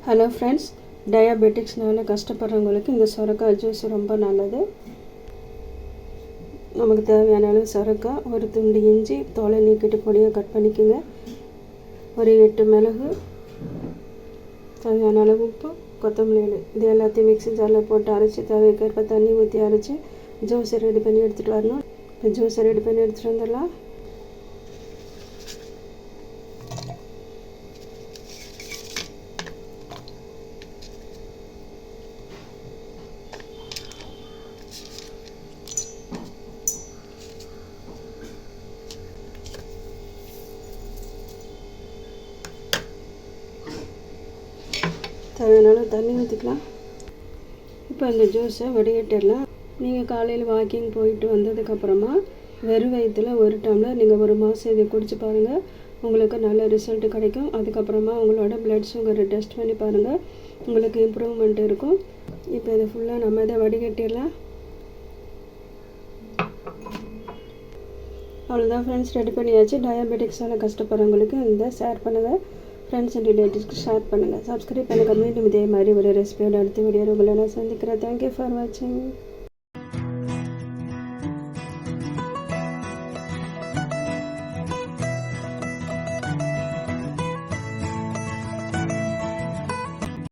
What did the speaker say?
Hello friends, டயாபெட்டிக்ஸ்னால கஷ்டப்படுறவங்களுக்கு இந்த சொரக்காய் juice ரொம்ப நல்லது. நமக்கு தேவையான அளவு சொரக்காய், ஒரு துண்டு இஞ்சி, தோலை நீக்கிட்டு பொடியாக கட் பண்ணிக்கோங்க. ஒரு 8 மிளகு, தேவையான அளவு உப்பு, கொத்தமல்லி இலை, இது எல்லாத்தையும் மிக்ஸி ஜாரில் போட்டு அரைச்சி தேவைக்கேற்ப தண்ணி ஊற்றி அரைச்சி ஜூஸை ரெடி பண்ணி எடுத்துகிட்டு வரணும். இப்போ ஜூஸை ரெடி பண்ணி எடுத்துகிட்டு வந்துடலாம். தேவையான அளவு தண்ணி ஊற்றிக்கலாம். இப்போ இந்த ஜூஸை வடிகட்டிடலாம். நீங்கள் காலையில் வாக்கிங் போயிட்டு வந்ததுக்கப்புறமா வெறும் வயிற்றில் 1 டம்ளர் நீங்கள் 1 மாதம் இதை குடிச்சு பாருங்கள். உங்களுக்கு நல்ல ரிசல்ட்டு கிடைக்கும். அதுக்கப்புறமா உங்களோட ப்ளட் சுகரை டெஸ்ட் பண்ணி பாருங்கள், உங்களுக்கு இம்ப்ரூவ்மெண்ட் இருக்கும். இப்போ இதை ஃபுல்லாக நம்ம இதை வடிகட்டிடலாம். அவ்வளோதான் ஃப்ரெண்ட்ஸ், ரெடி பண்ணியாச்சு. டயாபெட்டிக்ஸால் கஷ்டப்படுறவங்களுக்கு இந்த ஷேர் பண்ணுங்கள், ஃப்ரெண்ட்ஸ் அண்ட் ரிலேட்டிவ்ஸ்க்கு ஷேர் பண்ணுங்கள், சப்ஸ்கிரைப் பண்ணுங்கள். மீண்டும் இதே மாதிரி ஒரு ரெசிபியோட அடுத்த வீடியோ உங்களை நான் சந்திக்கிறேன். தேங்க்யூ ஃபார் வாட்சிங்.